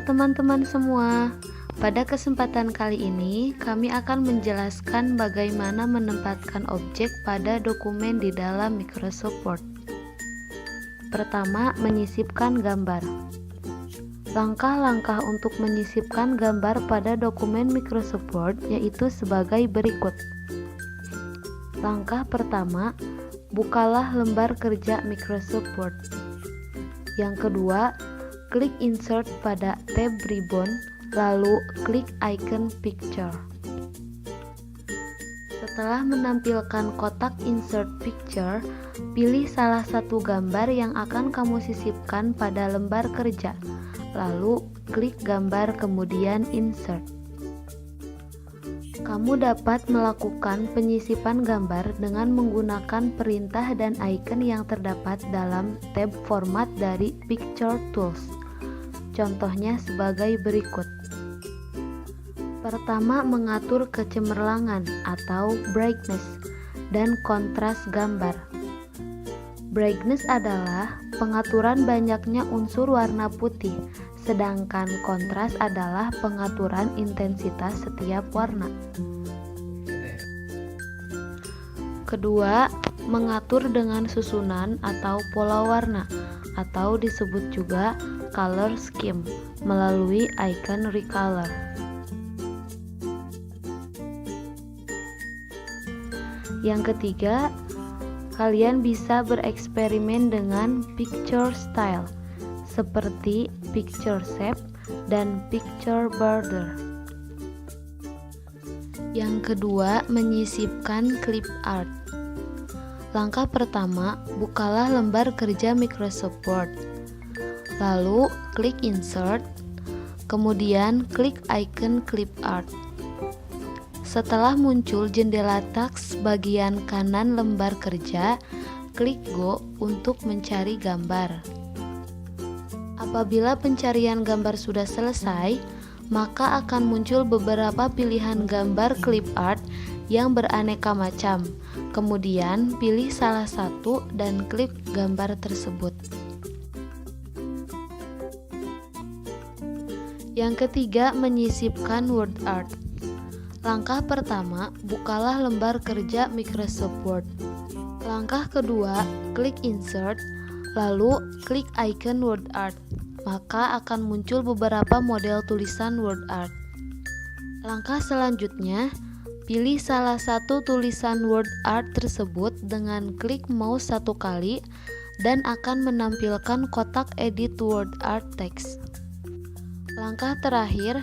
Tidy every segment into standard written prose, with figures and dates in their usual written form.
teman-teman semua. Pada kesempatan kali ini, kami akan menjelaskan bagaimana menempatkan objek pada dokumen di dalam Microsoft Word. Pertama, menyisipkan gambar. Langkah-langkah untuk menyisipkan gambar pada dokumen Microsoft Word yaitu sebagai berikut. Langkah pertama, bukalah lembar kerja Microsoft Word. Yang kedua, klik Insert pada tab Ribbon, lalu klik icon Picture. Setelah menampilkan kotak Insert Picture, pilih salah satu gambar yang akan kamu sisipkan pada lembar kerja, lalu klik gambar kemudian Insert. Kamu dapat melakukan penyisipan gambar dengan menggunakan perintah dan icon yang terdapat dalam tab Format dari Picture Tools. Contohnya sebagai berikut. Pertama, mengatur kecemerlangan atau brightness dan kontras gambar. Brightness adalah pengaturan banyaknya unsur warna putih, sedangkan kontras adalah pengaturan intensitas setiap warna. Kedua, mengatur dengan susunan atau pola warna, atau disebut juga color scheme, melalui icon Recolor. Yang ketiga, kalian bisa bereksperimen dengan picture style seperti picture shape dan picture border. Yang kedua, menyisipkan clip art. Langkah pertama, bukalah lembar kerja Microsoft Word. Lalu klik Insert, kemudian klik icon clip art. Setelah muncul jendela teks bagian kanan lembar kerja, klik Go untuk mencari gambar. Apabila pencarian gambar sudah selesai, maka akan muncul beberapa pilihan gambar clip art yang beraneka macam. Kemudian pilih salah satu dan klik gambar tersebut. Yang ketiga, menyisipkan word art. Langkah pertama, bukalah lembar kerja Microsoft Word. Langkah kedua, klik Insert, lalu klik icon Word Art. Maka akan muncul beberapa model tulisan word art. Langkah selanjutnya, pilih salah satu tulisan word art tersebut dengan klik mouse satu kali dan akan menampilkan kotak edit word art text. Langkah terakhir,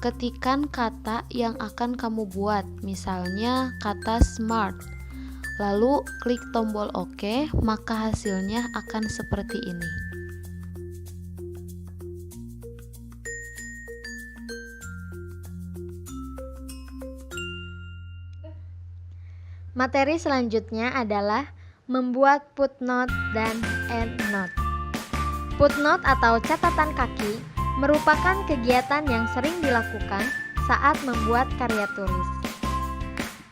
ketikkan kata yang akan kamu buat, misalnya kata smart. Lalu klik tombol OK, maka hasilnya akan seperti ini. Materi selanjutnya adalah membuat footnote dan endnote. Footnote atau catatan kaki merupakan kegiatan yang sering dilakukan saat membuat karya tulis.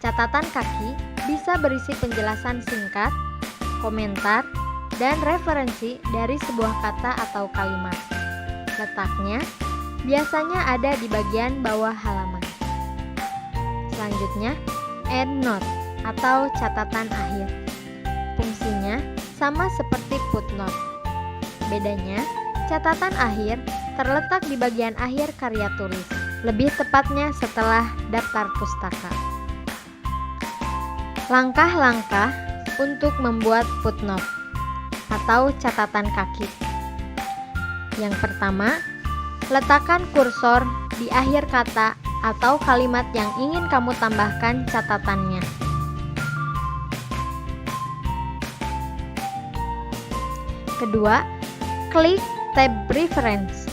Catatan kaki bisa berisi penjelasan singkat, komentar, dan referensi dari sebuah kata atau kalimat. Letaknya biasanya ada di bagian bawah halaman. Selanjutnya, endnote atau catatan akhir. Fungsinya sama seperti footnote. Bedanya, catatan akhir terletak di bagian akhir karya tulis, lebih tepatnya setelah daftar pustaka. Langkah-langkah untuk membuat footnote atau catatan kaki. Yang pertama, letakkan kursor di akhir kata atau kalimat yang ingin kamu tambahkan catatannya. Kedua, klik tab Reference.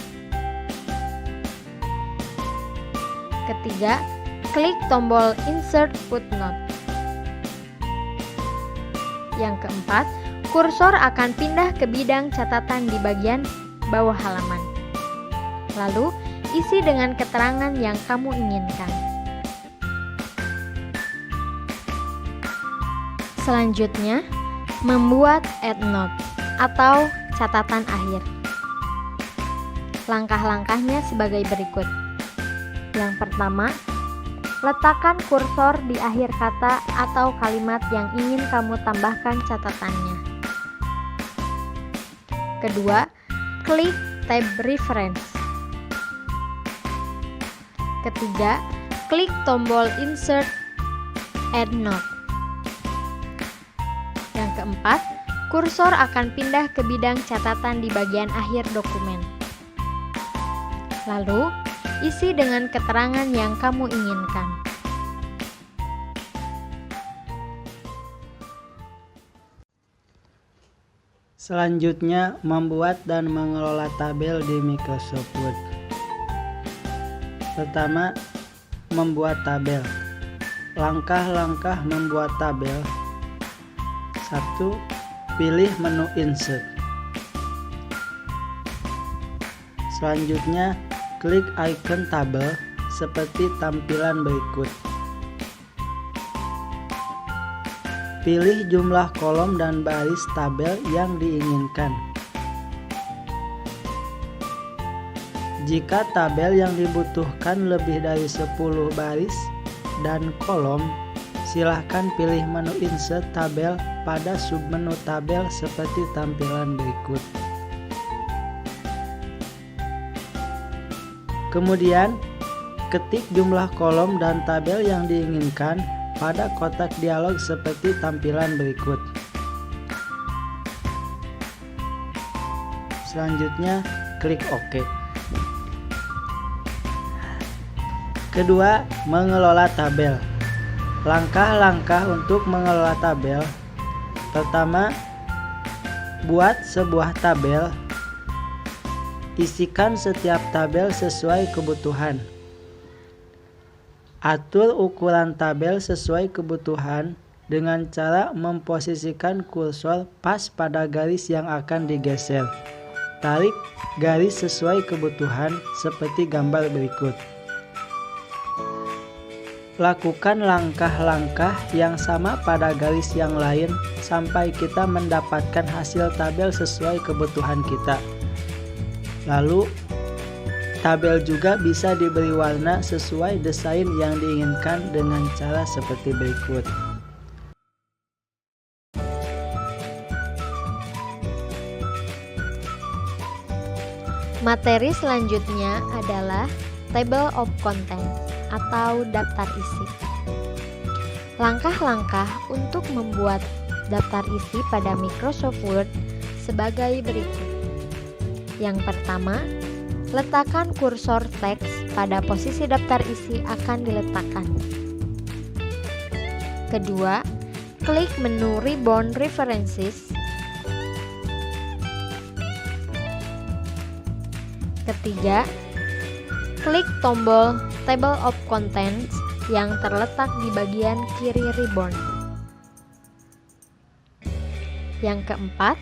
Ketiga, klik tombol Insert Footnote. Yang keempat, kursor akan pindah ke bidang catatan di bagian bawah halaman. Lalu, isi dengan keterangan yang kamu inginkan. Selanjutnya, membuat endnote atau catatan akhir. Langkah-langkahnya sebagai berikut. Yang pertama, letakkan kursor di akhir kata atau kalimat yang ingin kamu tambahkan catatannya. Kedua, klik tab reference. Ketiga, klik tombol insert EndNote. Yang keempat, kursor akan pindah ke bidang catatan di bagian akhir dokumen. Lalu, isi dengan keterangan yang kamu inginkan. Selanjutnya, membuat dan mengelola tabel di Microsoft Word. Pertama, membuat tabel. Langkah-langkah membuat tabel. 1. Pilih menu Insert. Selanjutnya, klik icon tabel seperti tampilan berikut. Pilih jumlah kolom dan baris tabel yang diinginkan. Jika tabel yang dibutuhkan lebih dari 10 baris dan kolom, silahkan pilih menu Insert tabel pada submenu tabel seperti tampilan berikut. Kemudian, ketik jumlah kolom dan tabel yang diinginkan pada kotak dialog seperti tampilan berikut. Selanjutnya, klik OK. Kedua, mengelola tabel. Langkah-langkah untuk mengelola tabel. Pertama, buat sebuah tabel. Isikan setiap tabel sesuai kebutuhan. Atur ukuran tabel sesuai kebutuhan dengan cara memposisikan kursor pas pada garis yang akan digeser. Tarik garis sesuai kebutuhan seperti gambar berikut. Lakukan langkah-langkah yang sama pada garis yang lain sampai kita mendapatkan hasil tabel sesuai kebutuhan kita. Lalu, tabel juga bisa diberi warna sesuai desain yang diinginkan dengan cara seperti berikut. Materi selanjutnya adalah Table of Contents atau daftar isi. Langkah-langkah untuk membuat daftar isi pada Microsoft Word sebagai berikut. Yang pertama, letakkan kursor teks pada posisi daftar isi akan diletakkan. Kedua, klik menu Ribbon References. Ketiga, klik tombol Table of Contents yang terletak di bagian kiri ribbon. Yang keempat,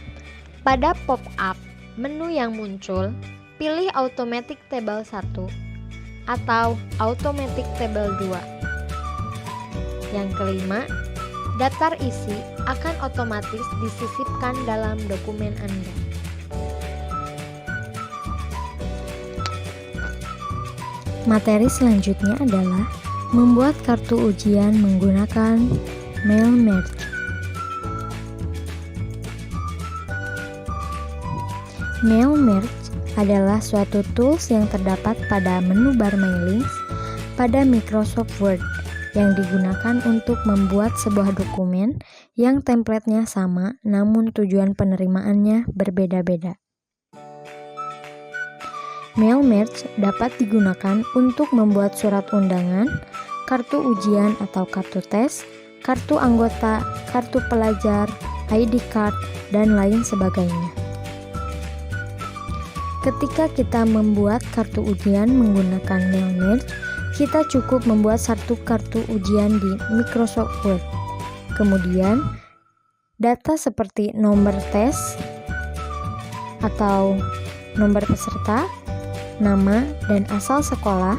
pada pop-up menu yang muncul, pilih Automatic Table 1 atau Automatic Table 2. Yang kelima, daftar isi akan otomatis disisipkan dalam dokumen Anda. Materi selanjutnya adalah membuat kartu ujian menggunakan Mail Merge. Mail Merge adalah suatu tools yang terdapat pada menu bar mailings pada Microsoft Word yang digunakan untuk membuat sebuah dokumen yang template-nya sama namun tujuan penerimaannya berbeda-beda. Mail Merge dapat digunakan untuk membuat surat undangan, kartu ujian atau kartu tes, kartu anggota, kartu pelajar, ID card, dan lain sebagainya. Ketika kita membuat kartu ujian menggunakan Mail Merge, kita cukup membuat satu kartu ujian di Microsoft Word. Kemudian, data seperti nomor tes atau nomor peserta, nama, dan asal sekolah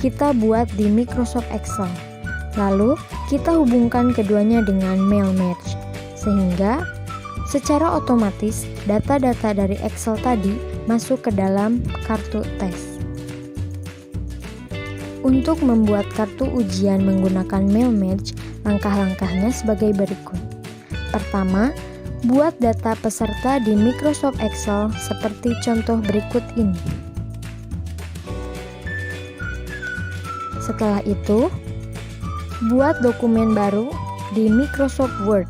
kita buat di Microsoft Excel. Lalu kita hubungkan keduanya dengan Mail Merge sehingga secara otomatis data-data dari Excel tadi masuk ke dalam kartu tes. Untuk membuat kartu ujian menggunakan mail match, langkah-langkahnya sebagai berikut. Pertama, buat data peserta di Microsoft Excel seperti contoh berikut ini. Setelah itu, buat dokumen baru di Microsoft Word.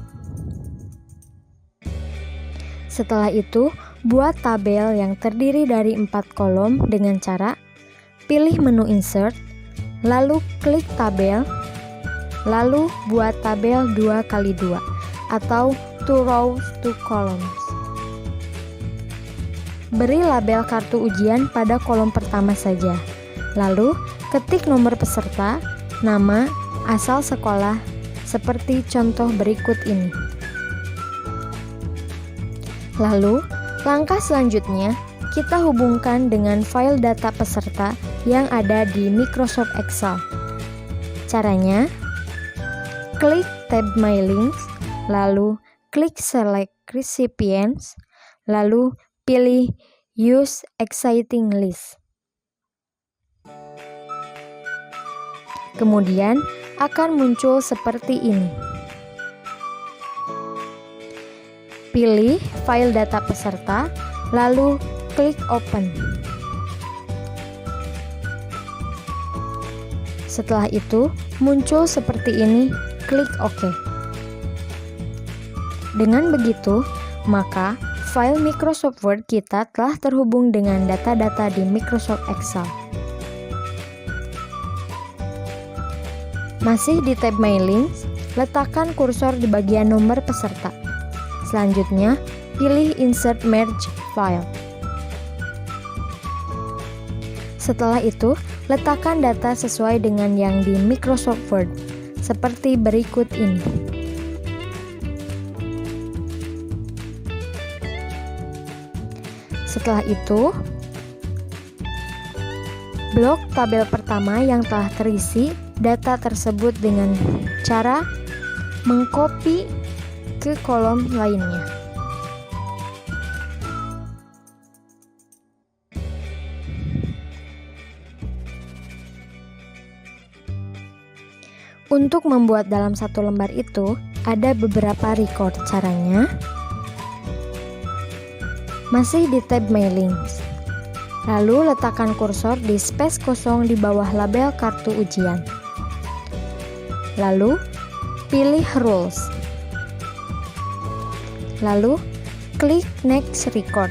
Setelah itu, buat tabel yang terdiri dari 4 kolom dengan cara pilih menu Insert, lalu klik tabel, lalu buat tabel 2x2 atau 2 rows 2 columns. Beri label kartu ujian pada kolom pertama saja. Lalu ketik nomor peserta, nama, asal sekolah seperti contoh berikut ini. Lalu, langkah selanjutnya kita hubungkan dengan file data peserta yang ada di Microsoft Excel. Caranya, klik tab My Links, lalu klik Select Recipients, lalu pilih Use Exciting List. Kemudian akan muncul seperti ini. Pilih file data peserta, lalu klik Open. Setelah itu, muncul seperti ini, klik OK. Dengan begitu, maka file Microsoft Word kita telah terhubung dengan data-data di Microsoft Excel. Masih di tab My Links, letakkan kursor di bagian nomor peserta. Selanjutnya, pilih Insert Merge File. Setelah itu, letakkan data sesuai dengan yang di Microsoft Word, seperti berikut ini. Setelah itu, blok tabel pertama yang telah terisi data tersebut dengan cara mengcopy ke kolom lainnya. Untuk membuat dalam satu lembar itu, ada beberapa record. Caranya, masih di tab My Links. Lalu letakkan kursor di space kosong di bawah label kartu ujian. Lalu, pilih Rules. Lalu, klik Next Record.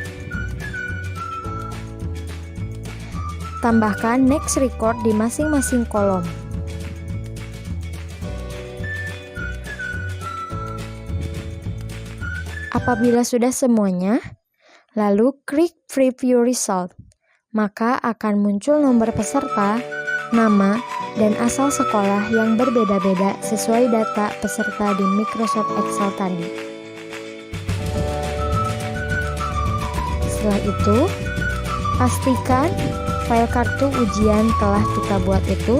Tambahkan Next Record di masing-masing kolom. Apabila sudah semuanya, lalu klik Preview Result, maka akan muncul nomor peserta, nama, dan asal sekolah yang berbeda-beda sesuai data peserta di Microsoft Excel tadi. Setelah itu, pastikan file kartu ujian telah kita buat itu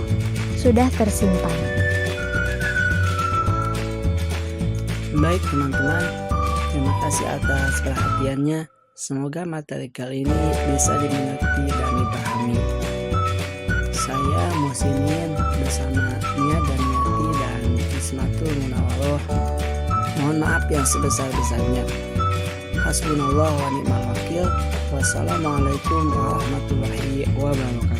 sudah tersimpan. Baik teman-teman, terima kasih atas perhatiannya. Semoga materi kali ini bisa dimengerti dan dipahami. Saya Muhsinin bersama Nia dan Yati dan Ismatul Munawwaroh. Mohon maaf yang sebesar-besarnya. Hasbunallah wa ni'mal wakil. Wassalamualaikum warahmatullahi wabarakatuh.